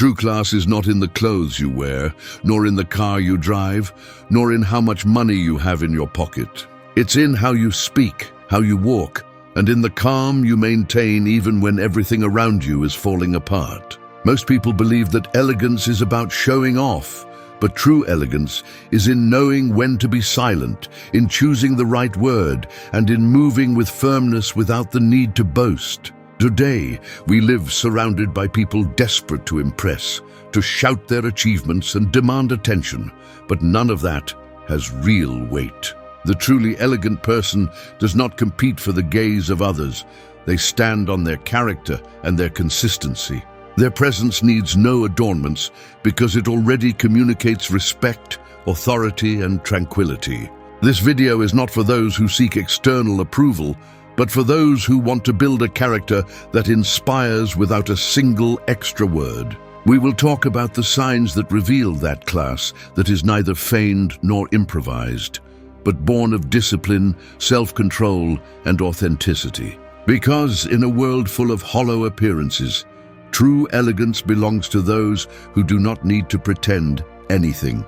True class is not in the clothes you wear, nor in the car you drive, nor in how much money you have in your pocket. It's in how you speak, how you walk, and in the calm you maintain even when everything around you is falling apart. Most people believe that elegance is about showing off, but true elegance is in knowing when to be silent, in choosing the right word, and in moving with firmness without the need to boast. Today, we live surrounded by people desperate to impress, to shout their achievements and demand attention, but none of that has real weight. The truly elegant person does not compete for the gaze of others. They stand on their character and their consistency. Their presence needs no adornments because it already communicates respect, authority, and tranquility. This video is not for those who seek external approval, but for those who want to build a character that inspires without a single extra word. We will talk about the signs that reveal that class that is neither feigned nor improvised, but born of discipline, self-control, and authenticity. Because in a world full of hollow appearances, true elegance belongs to those who do not need to pretend anything.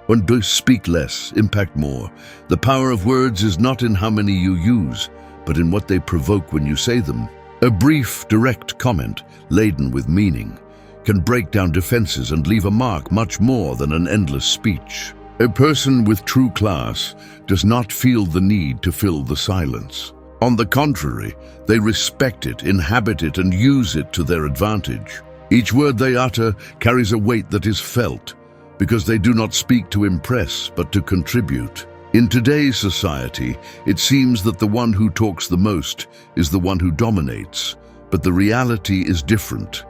When do speak less, impact more. The power of words is not in how many you use, but in what they provoke when you say them. A brief, direct comment, laden with meaning, can break down defenses and leave a mark much more than an endless speech. A person with true class does not feel the need to fill the silence. On the contrary, they respect it, inhabit it, and use it to their advantage. Each word they utter carries a weight that is felt, because they do not speak to impress, but to contribute. In today's society, it seems that the one who talks the most is the one who dominates, but the reality is different.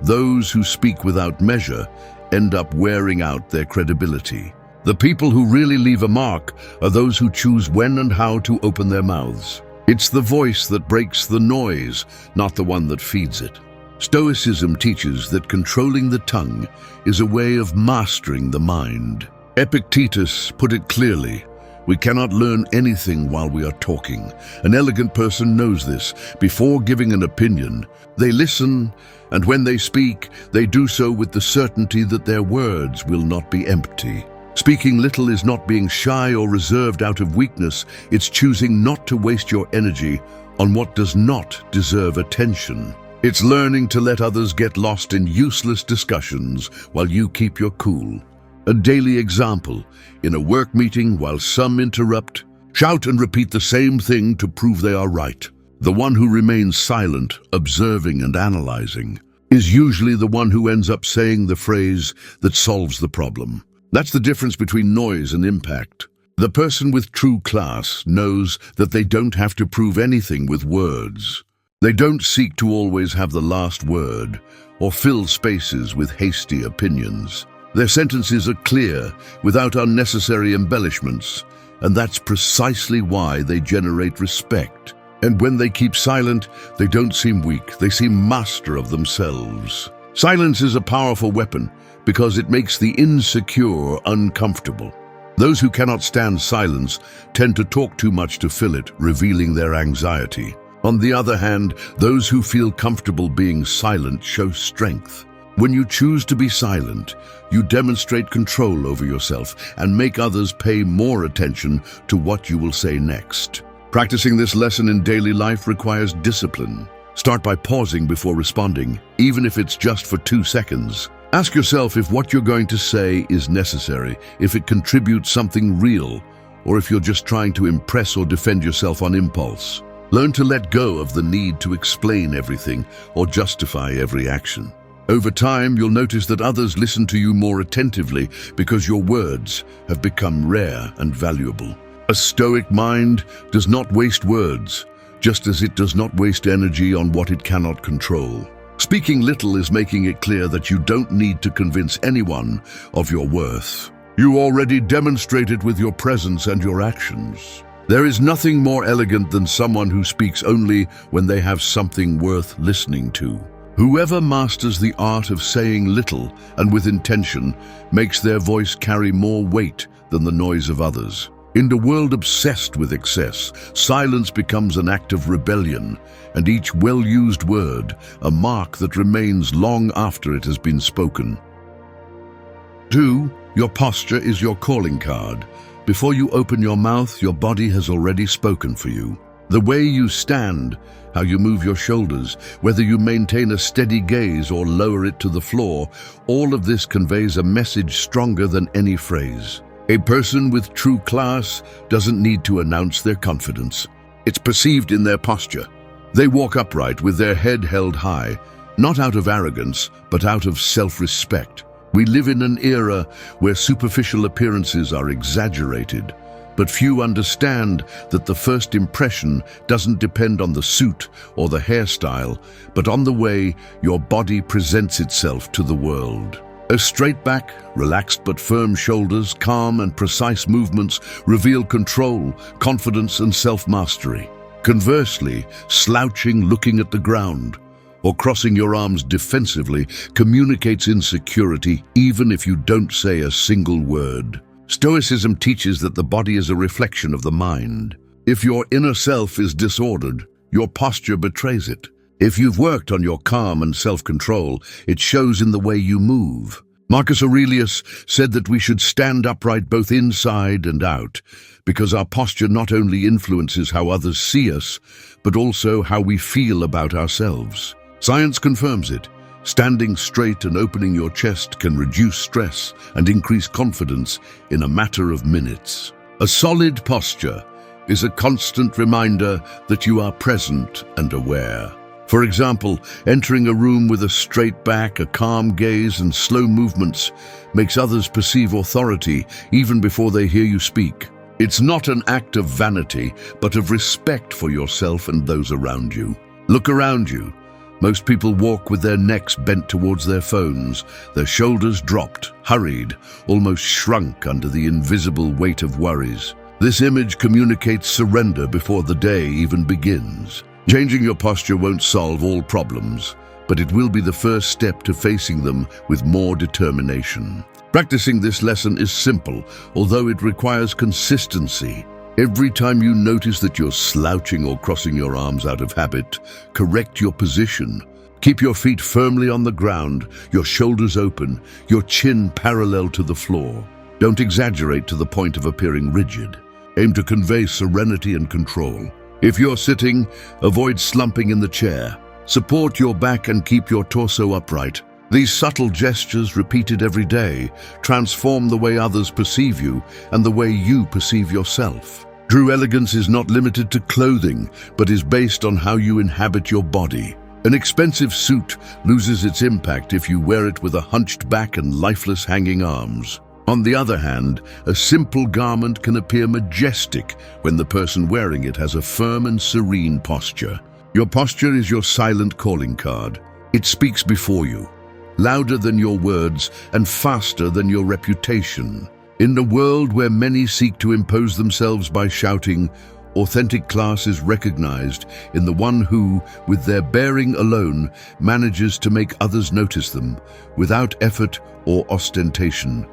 Those who speak without measure end up wearing out their credibility. The people who really leave a mark are those who choose when and how to open their mouths. It's the voice that breaks the noise, not the one that feeds it. Stoicism teaches that controlling the tongue is a way of mastering the mind. Epictetus put it clearly, we cannot learn anything while we are talking. An elegant person knows this. Before giving an opinion, they listen, and when they speak, they do so with the certainty that their words will not be empty. Speaking little is not being shy or reserved out of weakness. It's choosing not to waste your energy on what does not deserve attention. It's learning to let others get lost in useless discussions while you keep your cool. A daily example, in a work meeting while some interrupt, shout and repeat the same thing to prove they are right. The one who remains silent, observing and analyzing, is usually the one who ends up saying the phrase that solves the problem. That's the difference between noise and impact. The person with true class knows that they don't have to prove anything with words. They don't seek to always have the last word or fill spaces with hasty opinions. Their sentences are clear, without unnecessary embellishments, and that's precisely why they generate respect. And when they keep silent, they don't seem weak, they seem master of themselves. Silence is a powerful weapon because it makes the insecure uncomfortable. Those who cannot stand silence tend to talk too much to fill it, revealing their anxiety. On the other hand, those who feel comfortable being silent show strength. When you choose to be silent, you demonstrate control over yourself and make others pay more attention to what you will say next. Practicing this lesson in daily life requires discipline. Start by pausing before responding, even if it's just for 2 seconds. Ask yourself if what you're going to say is necessary, if it contributes something real, or if you're just trying to impress or defend yourself on impulse. Learn to let go of the need to explain everything or justify every action. Over time, you'll notice that others listen to you more attentively because your words have become rare and valuable. A stoic mind does not waste words, just as it does not waste energy on what it cannot control. Speaking little is making it clear that you don't need to convince anyone of your worth. You already demonstrate it with your presence and your actions. There is nothing more elegant than someone who speaks only when they have something worth listening to. Whoever masters the art of saying little and with intention makes their voice carry more weight than the noise of others. In a world obsessed with excess, silence becomes an act of rebellion, and each well-used word, a mark that remains long after it has been spoken. 2. Your posture is your calling card. Before you open your mouth, your body has already spoken for you. The way you stand, how you move your shoulders, whether you maintain a steady gaze or lower it to the floor, all of this conveys a message stronger than any phrase. A person with true class doesn't need to announce their confidence. It's perceived in their posture. They walk upright with their head held high, not out of arrogance, but out of self-respect. We live in an era where superficial appearances are exaggerated, but few understand that the first impression doesn't depend on the suit or the hairstyle, but on the way your body presents itself to the world. A straight back, relaxed but firm shoulders, calm and precise movements reveal control, confidence and self-mastery. Conversely, slouching, looking at the ground, or crossing your arms defensively communicates insecurity even if you don't say a single word. Stoicism teaches that the body is a reflection of the mind. If your inner self is disordered, your posture betrays it. If you've worked on your calm and self-control, it shows in the way you move. Marcus Aurelius said that we should stand upright both inside and out, because our posture not only influences how others see us, but also how we feel about ourselves. Science confirms it. Standing straight and opening your chest can reduce stress and increase confidence in a matter of minutes. A solid posture is a constant reminder that you are present and aware. For example, entering a room with a straight back, a calm gaze, and slow movements makes others perceive authority even before they hear you speak. It's not an act of vanity, but of respect for yourself and those around you. Look around you. Most people walk with their necks bent towards their phones, their shoulders dropped, hurried, almost shrunk under the invisible weight of worries. This image communicates surrender before the day even begins. Changing your posture won't solve all problems, but it will be the first step to facing them with more determination. Practicing this lesson is simple, although it requires consistency. Every time you notice that you're slouching or crossing your arms out of habit, correct your position. Keep your feet firmly on the ground, your shoulders open, your chin parallel to the floor. Don't exaggerate to the point of appearing rigid. Aim to convey serenity and control. If you're sitting, avoid slumping in the chair. Support your back and keep your torso upright. These subtle gestures, repeated every day, transform the way others perceive you and the way you perceive yourself. True elegance is not limited to clothing, but is based on how you inhabit your body. An expensive suit loses its impact if you wear it with a hunched back and lifeless hanging arms. On the other hand, a simple garment can appear majestic when the person wearing it has a firm and serene posture. Your posture is your silent calling card. It speaks before you, louder than your words and faster than your reputation. In a world where many seek to impose themselves by shouting, authentic class is recognized in the one who, with their bearing alone, manages to make others notice them, without effort or ostentation.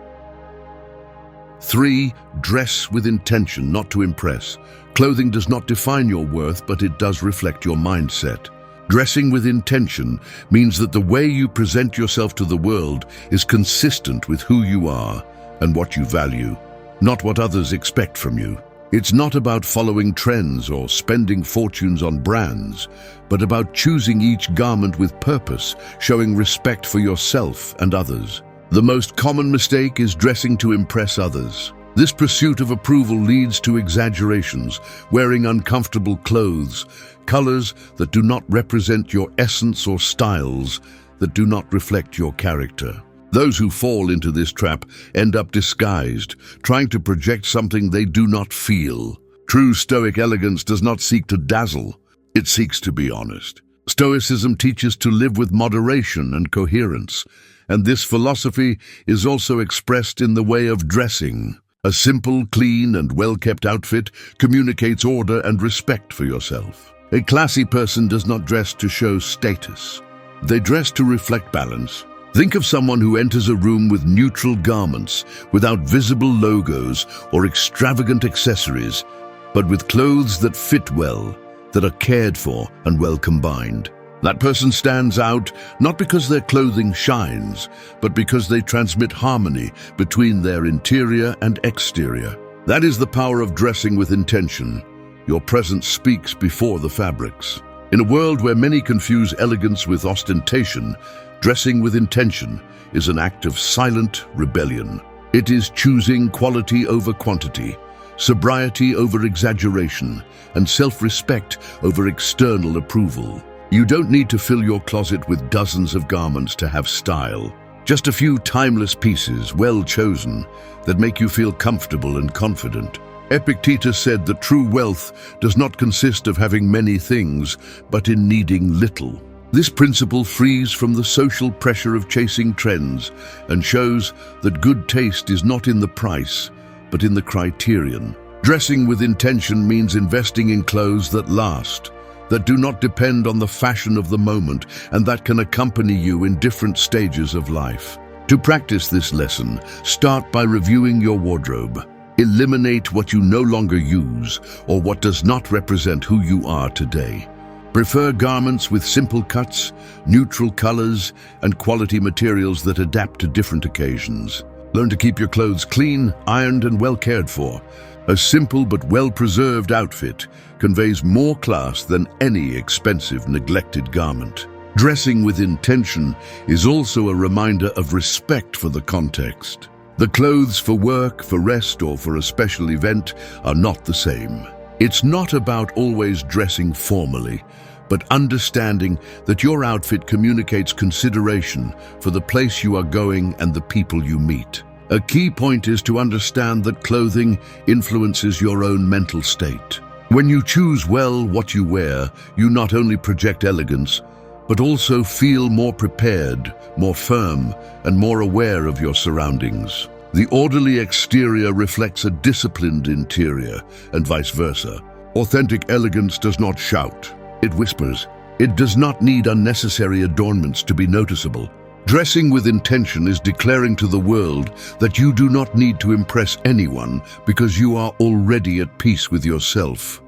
3. Dress with intention, not to impress. Clothing does not define your worth, but it does reflect your mindset. Dressing with intention means that the way you present yourself to the world is consistent with who you are and what you value, not what others expect from you. It's not about following trends or spending fortunes on brands, but about choosing each garment with purpose, showing respect for yourself and others. The most common mistake is dressing to impress others. This pursuit of approval leads to exaggerations, wearing uncomfortable clothes, colors that do not represent your essence or styles that do not reflect your character. Those who fall into this trap end up disguised, trying to project something they do not feel. True Stoic elegance does not seek to dazzle, it seeks to be honest. Stoicism teaches to live with moderation and coherence, and this philosophy is also expressed in the way of dressing. A simple, clean, and well-kept outfit communicates order and respect for yourself. A classy person does not dress to show status. They dress to reflect balance, Think of someone who enters a room with neutral garments, without visible logos or extravagant accessories, but with clothes that fit well, that are cared for and well combined. That person stands out not because their clothing shines, but because they transmit harmony between their interior and exterior. That is the power of dressing with intention. Your presence speaks before the fabrics. In a world where many confuse elegance with ostentation, dressing with intention is an act of silent rebellion. It is choosing quality over quantity, sobriety over exaggeration, and self-respect over external approval. You don't need to fill your closet with dozens of garments to have style. Just a few timeless pieces, well chosen, that make you feel comfortable and confident. Epictetus said that true wealth does not consist of having many things, but in needing little. This principle frees from the social pressure of chasing trends and shows that good taste is not in the price, but in the criterion. Dressing with intention means investing in clothes that last, that do not depend on the fashion of the moment, and that can accompany you in different stages of life. To practice this lesson, start by reviewing your wardrobe. Eliminate what you no longer use or what does not represent who you are today. Prefer garments with simple cuts, neutral colors, and quality materials that adapt to different occasions. Learn to keep your clothes clean, ironed, and well cared for. A simple but well-preserved outfit conveys more class than any expensive, neglected garment. Dressing with intention is also a reminder of respect for the context. The clothes for work, for rest, or for a special event are not the same. It's not about always dressing formally, but understanding that your outfit communicates consideration for the place you are going and the people you meet. A key point is to understand that clothing influences your own mental state. When you choose well what you wear, you not only project elegance, but also feel more prepared, more firm, and more aware of your surroundings. The orderly exterior reflects a disciplined interior, and vice versa. Authentic elegance does not shout, it whispers. It does not need unnecessary adornments to be noticeable. Dressing with intention is declaring to the world that you do not need to impress anyone because you are already at peace with yourself.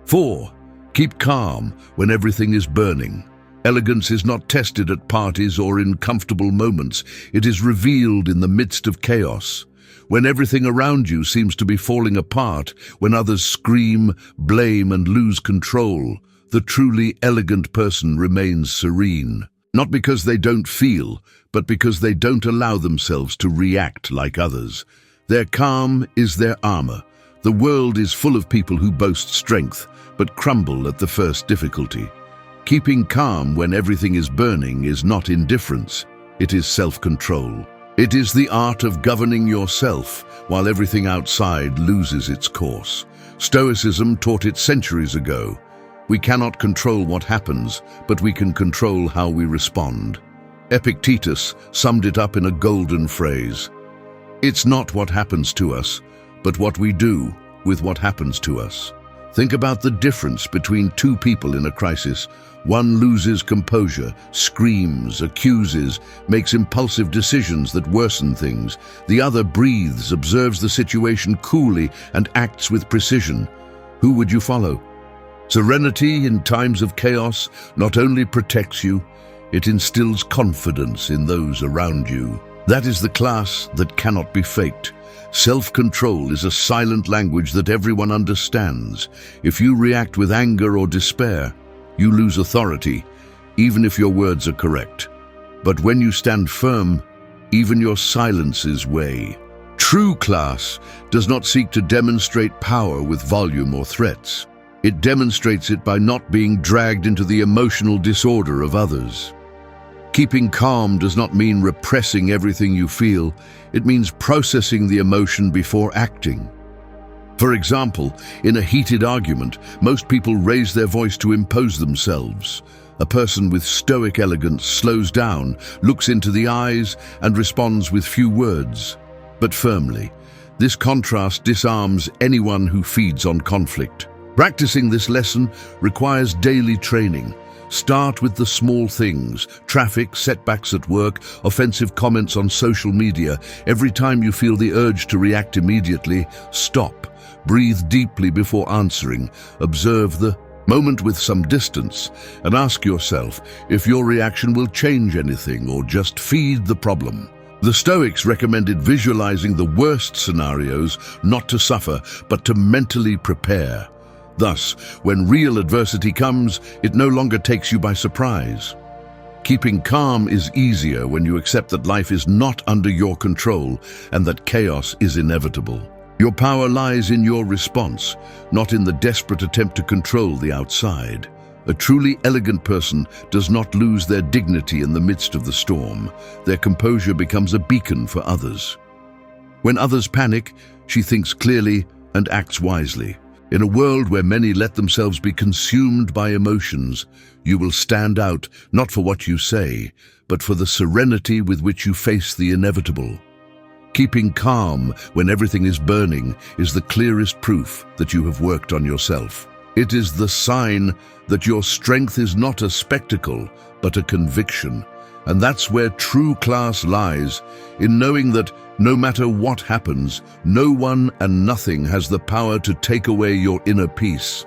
4. Keep calm when everything is burning. Elegance is not tested at parties or in comfortable moments. It is revealed in the midst of chaos. When everything around you seems to be falling apart, when others scream, blame, and lose control, the truly elegant person remains serene. Not because they don't feel, but because they don't allow themselves to react like others. Their calm is their armor. The world is full of people who boast strength, but crumble at the first difficulty. Keeping calm when everything is burning is not indifference, it is self-control. It is the art of governing yourself while everything outside loses its course. Stoicism taught it centuries ago. We cannot control what happens, but we can control how we respond. Epictetus summed it up in a golden phrase. It's not what happens to us, but what we do with what happens to us. Think about the difference between two people in a crisis. One loses composure, screams, accuses, makes impulsive decisions that worsen things. The other breathes, observes the situation coolly, and acts with precision. Who would you follow? Serenity in times of chaos not only protects you, it instills confidence in those around you. That is the class that cannot be faked. Self-control is a silent language that everyone understands. If you react with anger or despair, you lose authority, even if your words are correct. But when you stand firm, even your silences weigh. True class does not seek to demonstrate power with volume or threats. It demonstrates it by not being dragged into the emotional disorder of others. Keeping calm does not mean repressing everything you feel. It means processing the emotion before acting. For example, in a heated argument, most people raise their voice to impose themselves. A person with stoic elegance slows down, looks into the eyes, and responds with few words, but firmly. This contrast disarms anyone who feeds on conflict. Practicing this lesson requires daily training, Start with the small things: traffic, setbacks at work, offensive comments on social media. Every time you feel the urge to react immediately, stop. Breathe deeply before answering. Observe the moment with some distance and ask yourself if your reaction will change anything or just feed the problem. The Stoics recommended visualizing the worst scenarios, not to suffer, but to mentally prepare. Thus, when real adversity comes, it no longer takes you by surprise. Keeping calm is easier when you accept that life is not under your control and that chaos is inevitable. Your power lies in your response, not in the desperate attempt to control the outside. A truly elegant person does not lose their dignity in the midst of the storm. Their composure becomes a beacon for others. When others panic, she thinks clearly and acts wisely. In a world where many let themselves be consumed by emotions, you will stand out not for what you say, but for the serenity with which you face the inevitable. Keeping calm when everything is burning is the clearest proof that you have worked on yourself. It is the sign that your strength is not a spectacle, but a conviction. And that's where true class lies, in knowing that no matter what happens, no one and nothing has the power to take away your inner peace.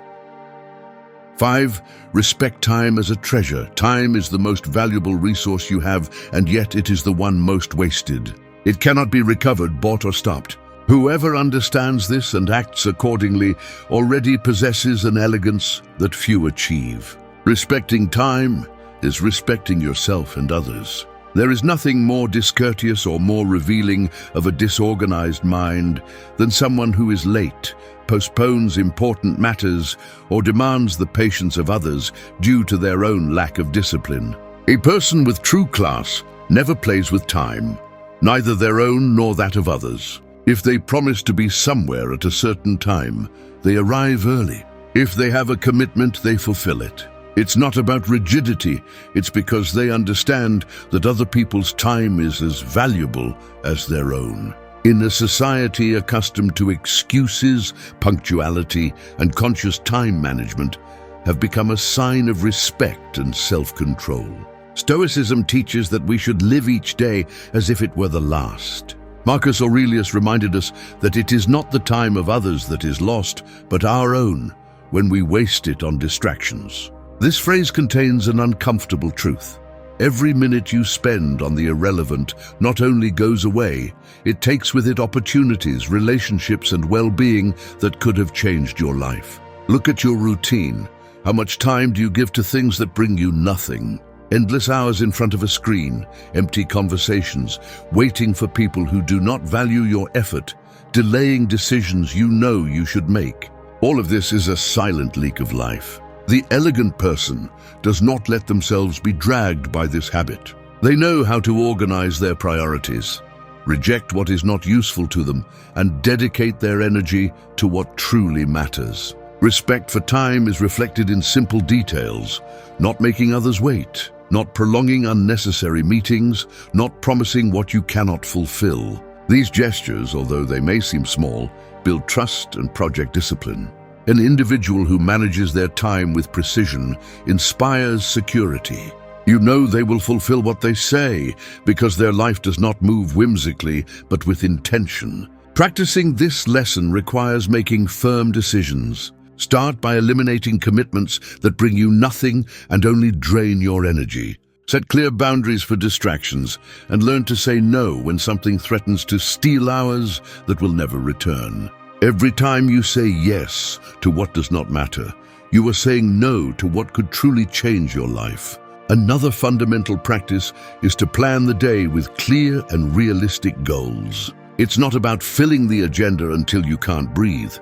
5. Respect time as a treasure. Time is the most valuable resource you have, and yet it is the one most wasted. It cannot be recovered, bought, or stopped. Whoever understands this and acts accordingly already possesses an elegance that few achieve. Respecting time is respecting yourself and others. There is nothing more discourteous or more revealing of a disorganized mind than someone who is late, postpones important matters, or demands the patience of others due to their own lack of discipline. A person with true class never plays with time, neither their own nor that of others. If they promise to be somewhere at a certain time, they arrive early. If they have a commitment, they fulfill it. It's not about rigidity, it's because they understand that other people's time is as valuable as their own. In a society accustomed to excuses, punctuality, and conscious time management have become a sign of respect and self-control. Stoicism teaches that we should live each day as if it were the last. Marcus Aurelius reminded us that it is not the time of others that is lost, but our own, when we waste it on distractions. This phrase contains an uncomfortable truth. Every minute you spend on the irrelevant not only goes away, it takes with it opportunities, relationships, and well-being that could have changed your life. Look at your routine. How much time do you give to things that bring you nothing? Endless hours in front of a screen, empty conversations, waiting for people who do not value your effort, delaying decisions you know you should make. All of this is a silent leak of life. The elegant person does not let themselves be dragged by this habit. They know how to organize their priorities, reject what is not useful to them, and dedicate their energy to what truly matters. Respect for time is reflected in simple details: not making others wait, not prolonging unnecessary meetings, not promising what you cannot fulfill. These gestures, although they may seem small, build trust and project discipline. An individual who manages their time with precision inspires security. You know they will fulfill what they say because their life does not move whimsically, but with intention. Practicing this lesson requires making firm decisions. Start by eliminating commitments that bring you nothing and only drain your energy. Set clear boundaries for distractions and learn to say no when something threatens to steal hours that will never return. Every time you say yes to what does not matter, you are saying no to what could truly change your life. Another fundamental practice is to plan the day with clear and realistic goals. It's not about filling the agenda until you can't breathe,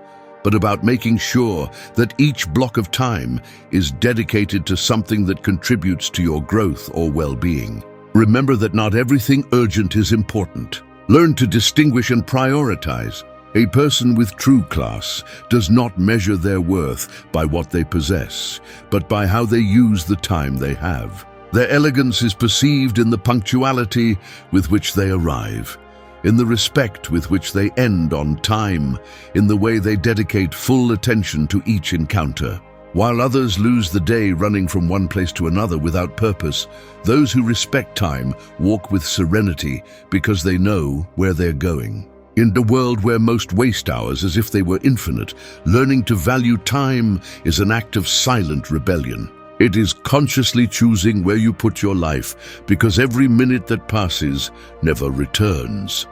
but about making sure that each block of time is dedicated to something that contributes to your growth or well-being. Remember that not everything urgent is important. Learn to distinguish and prioritize. A person with true class does not measure their worth by what they possess, but by how they use the time they have. Their elegance is perceived in the punctuality with which they arrive, in the respect with which they end on time, in the way they dedicate full attention to each encounter. While others lose the day running from one place to another without purpose, those who respect time walk with serenity because they know where they're going. In a world where most waste hours as if they were infinite, learning to value time is an act of silent rebellion. It is consciously choosing where you put your life, because every minute that passes never returns.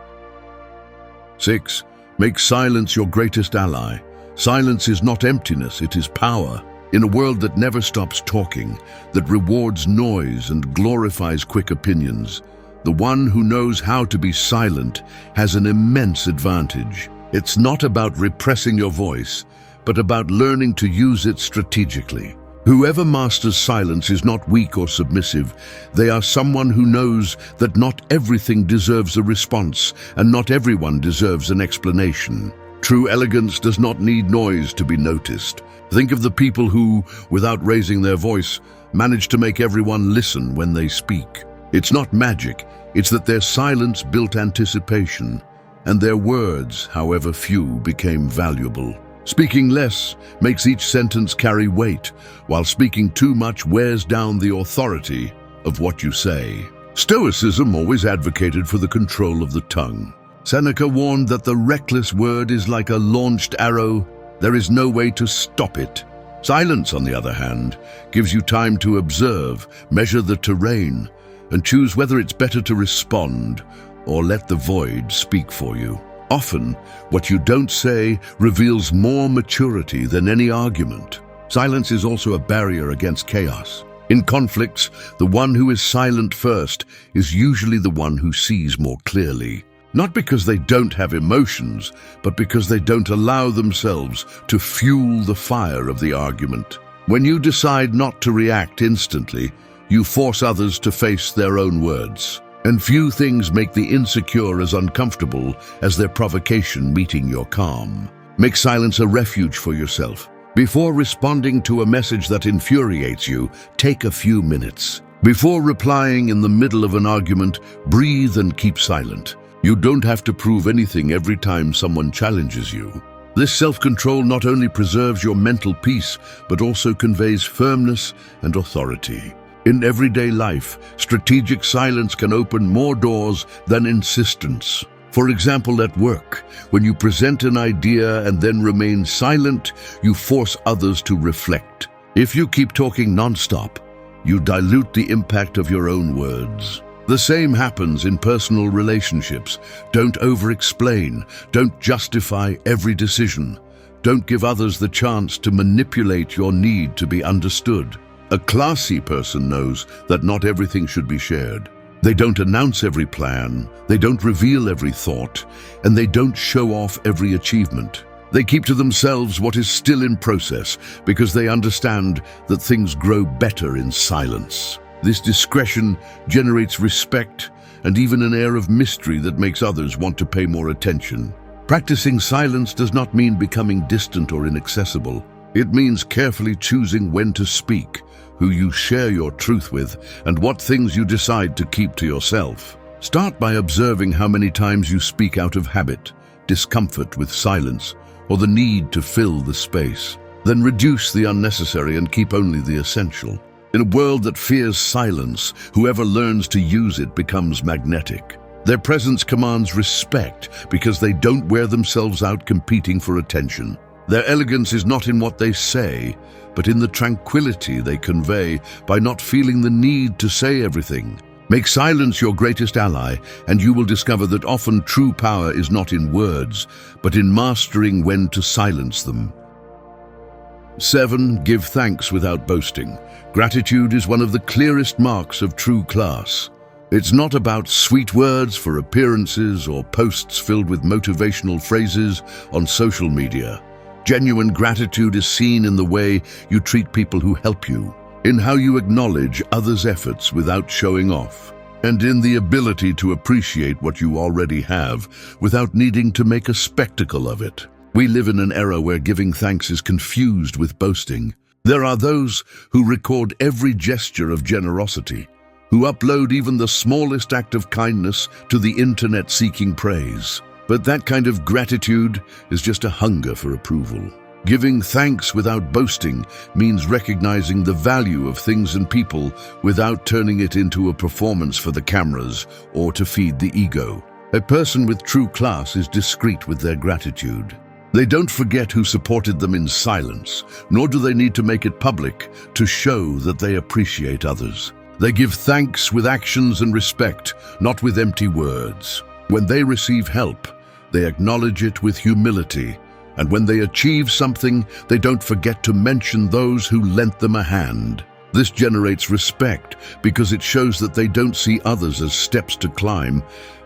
6. Make silence your greatest ally. Silence is not emptiness, it is power. In a world that never stops talking, that rewards noise and glorifies quick opinions, the one who knows how to be silent has an immense advantage. It's not about repressing your voice, but about learning to use it strategically. Whoever masters silence is not weak or submissive. They are someone who knows that not everything deserves a response, and not everyone deserves an explanation. True elegance does not need noise to be noticed. Think of the people who, without raising their voice, manage to make everyone listen when they speak. It's not magic, it's that their silence built anticipation, and their words, however few, became valuable. Speaking less makes each sentence carry weight, while speaking too much wears down the authority of what you say. Stoicism always advocated for the control of the tongue. Seneca warned that the reckless word is like a launched arrow. There is no way to stop it. Silence, on the other hand, gives you time to observe, measure the terrain, and choose whether it's better to respond or let the void speak for you. Often, what you don't say reveals more maturity than any argument. Silence is also a barrier against chaos. In conflicts, the one who is silent first is usually the one who sees more clearly. Not because they don't have emotions, but because they don't allow themselves to fuel the fire of the argument. When you decide not to react instantly, you force others to face their own words. And few things make the insecure as uncomfortable as their provocation meeting your calm. Make silence a refuge for yourself. Before responding to a message that infuriates you, take a few minutes. Before replying in the middle of an argument, breathe and keep silent. You don't have to prove anything every time someone challenges you. This self-control not only preserves your mental peace, but also conveys firmness and authority. In everyday life, strategic silence can open more doors than insistence. For example, at work, when you present an idea and then remain silent, you force others to reflect. If you keep talking non-stop, you dilute the impact of your own words. The same happens in personal relationships. Don't over-explain. Don't justify every decision. Don't give others the chance to manipulate your need to be understood. A classy person knows that not everything should be shared. They don't announce every plan, they don't reveal every thought, and they don't show off every achievement. They keep to themselves what is still in process because they understand that things grow better in silence. This discretion generates respect and even an air of mystery that makes others want to pay more attention. Practicing silence does not mean becoming distant or inaccessible. It means carefully choosing when to speak, who you share your truth with, and what things you decide to keep to yourself. Start by observing how many times you speak out of habit, discomfort with silence, or the need to fill the space. Then reduce the unnecessary and keep only the essential. In a world that fears silence, whoever learns to use it becomes magnetic. Their presence commands respect because they don't wear themselves out competing for attention. Their elegance is not in what they say, but in the tranquility they convey by not feeling the need to say everything. Make silence your greatest ally, and you will discover that often true power is not in words, but in mastering when to silence them. 7. Give thanks without boasting. Gratitude is one of the clearest marks of true class. It's not about sweet words for appearances or posts filled with motivational phrases on social media. Genuine gratitude is seen in the way you treat people who help you, in how you acknowledge others' efforts without showing off, and in the ability to appreciate what you already have without needing to make a spectacle of it. We live in an era where giving thanks is confused with boasting. There are those who record every gesture of generosity, who upload even the smallest act of kindness to the internet seeking praise. But that kind of gratitude is just a hunger for approval. Giving thanks without boasting means recognizing the value of things and people without turning it into a performance for the cameras or to feed the ego. A person with true class is discreet with their gratitude. They don't forget who supported them in silence, nor do they need to make it public to show that they appreciate others. They give thanks with actions and respect, not with empty words. When they receive help, they acknowledge it with humility. And when they achieve something, they don't forget to mention those who lent them a hand. This generates respect because it shows that they don't see others as steps to climb,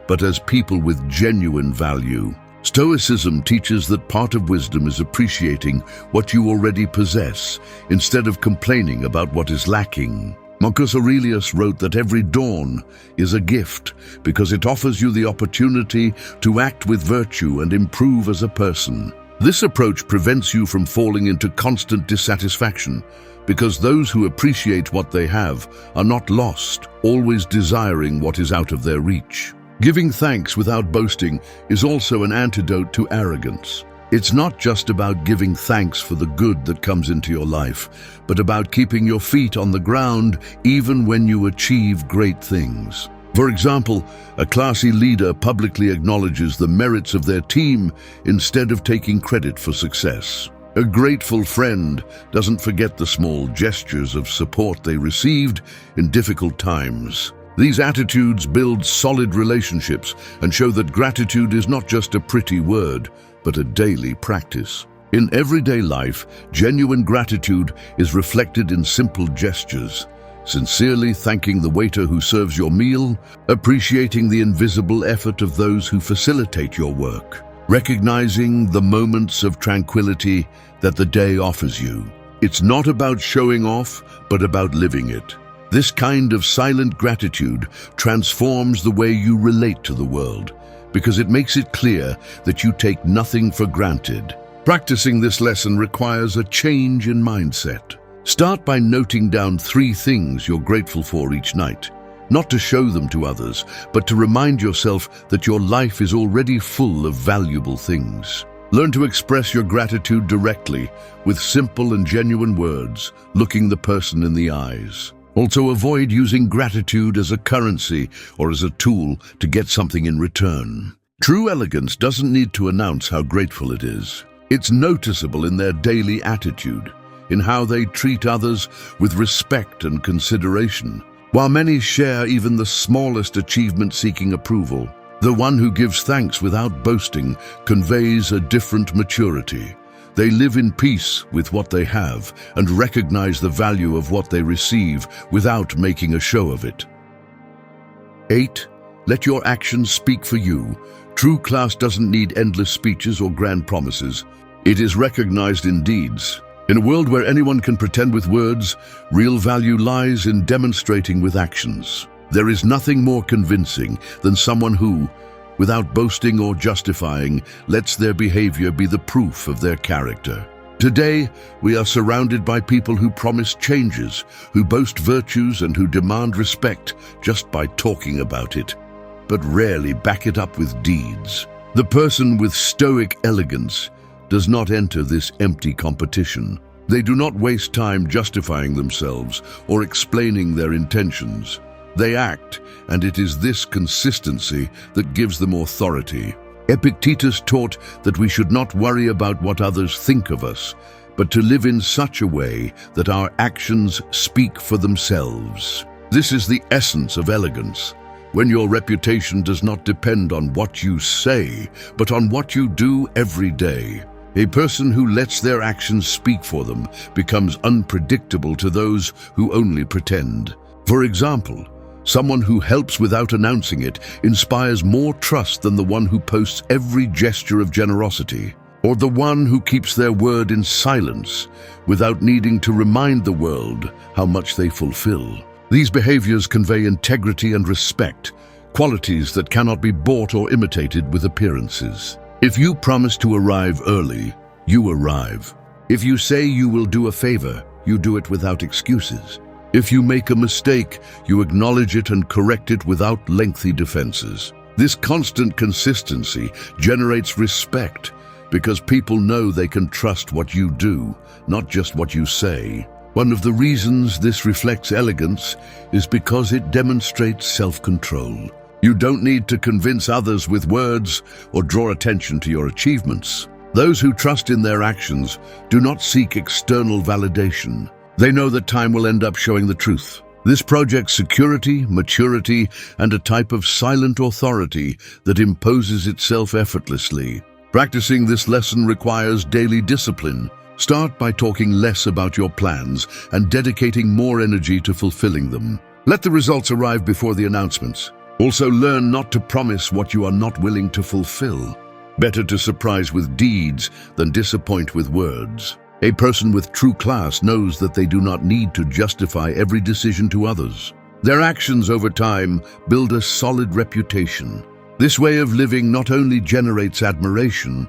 but as people with genuine value. Stoicism teaches that part of wisdom is appreciating what you already possess, instead of complaining about what is lacking. Marcus Aurelius wrote that every dawn is a gift because it offers you the opportunity to act with virtue and improve as a person. This approach prevents you from falling into constant dissatisfaction, because those who appreciate what they have are not lost, always desiring what is out of their reach. Giving thanks without boasting is also an antidote to arrogance. It's not just about giving thanks for the good that comes into your life, but about keeping your feet on the ground even when you achieve great things. For example, a classy leader publicly acknowledges the merits of their team instead of taking credit for success. A grateful friend doesn't forget the small gestures of support they received in difficult times. These attitudes build solid relationships and show that gratitude is not just a pretty word, but a daily practice. In everyday life, genuine gratitude is reflected in simple gestures. Sincerely thanking the waiter who serves your meal, appreciating the invisible effort of those who facilitate your work, recognizing the moments of tranquility that the day offers you. It's not about showing off, but about living it. This kind of silent gratitude transforms the way you relate to the world, because it makes it clear that you take nothing for granted. Practicing this lesson requires a change in mindset. Start by noting down 3 things you're grateful for each night, not to show them to others, but to remind yourself that your life is already full of valuable things. Learn to express your gratitude directly, with simple and genuine words, looking the person in the eyes. Also, avoid using gratitude as a currency or as a tool to get something in return. True elegance doesn't need to announce how grateful it is. It's noticeable in their daily attitude, in how they treat others with respect and consideration. While many share even the smallest achievement seeking approval, the one who gives thanks without boasting conveys a different maturity. They live in peace with what they have and recognize the value of what they receive without making a show of it. 8. Let your actions speak for you. True class doesn't need endless speeches or grand promises. It is recognized in deeds. In a world where anyone can pretend with words, real value lies in demonstrating with actions. There is nothing more convincing than someone who, without boasting or justifying, lets their behavior be the proof of their character. Today, we are surrounded by people who promise changes, who boast virtues and who demand respect just by talking about it, but rarely back it up with deeds. The person with stoic elegance does not enter this empty competition. They do not waste time justifying themselves or explaining their intentions. They act, and it is this consistency that gives them authority. Epictetus taught that we should not worry about what others think of us, but to live in such a way that our actions speak for themselves. This is the essence of elegance, when your reputation does not depend on what you say, but on what you do every day. A person who lets their actions speak for them becomes unpredictable to those who only pretend. For example, someone who helps without announcing it inspires more trust than the one who posts every gesture of generosity, or the one who keeps their word in silence without needing to remind the world how much they fulfill. These behaviors convey integrity and respect, qualities that cannot be bought or imitated with appearances. If you promise to arrive early, you arrive. If you say you will do a favor, you do it without excuses. If you make a mistake, you acknowledge it and correct it without lengthy defenses. This constant consistency generates respect because people know they can trust what you do, not just what you say. One of the reasons this reflects elegance is because it demonstrates self-control. You don't need to convince others with words or draw attention to your achievements. Those who trust in their actions do not seek external validation. They know that time will end up showing the truth. This projects security, maturity, and a type of silent authority that imposes itself effortlessly. Practicing this lesson requires daily discipline. Start by talking less about your plans and dedicating more energy to fulfilling them. Let the results arrive before the announcements. Also, learn not to promise what you are not willing to fulfill. Better to surprise with deeds than disappoint with words. A person with true class knows that they do not need to justify every decision to others. Their actions over time build a solid reputation. This way of living not only generates admiration,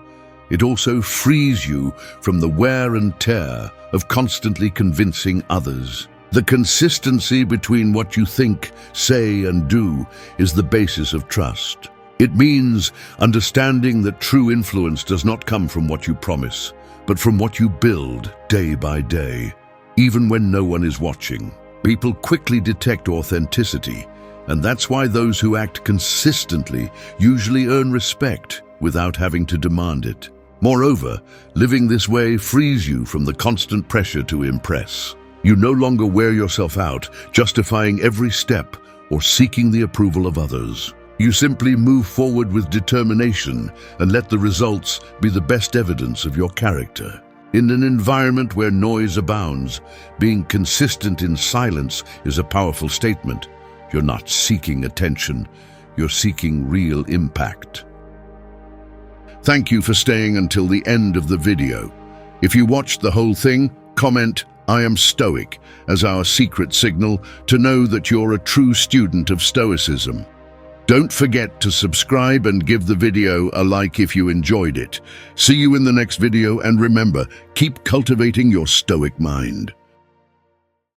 it also frees you from the wear and tear of constantly convincing others. The consistency between what you think, say, and do is the basis of trust. It means understanding that true influence does not come from what you promise, but from what you build day by day. Even when no one is watching, people quickly detect authenticity, and that's why those who act consistently usually earn respect without having to demand it. Moreover, living this way frees you from the constant pressure to impress. You no longer wear yourself out, justifying every step or seeking the approval of others. You simply move forward with determination and let the results be the best evidence of your character. In an environment where noise abounds, being consistent in silence is a powerful statement. You're not seeking attention, you're seeking real impact. Thank you for staying until the end of the video. If you watched the whole thing, comment "I am Stoic" as our secret signal to know that you're a true student of Stoicism. Don't forget to subscribe and give the video a like if you enjoyed it. See you in the next video, and remember, keep cultivating your Stoic mind.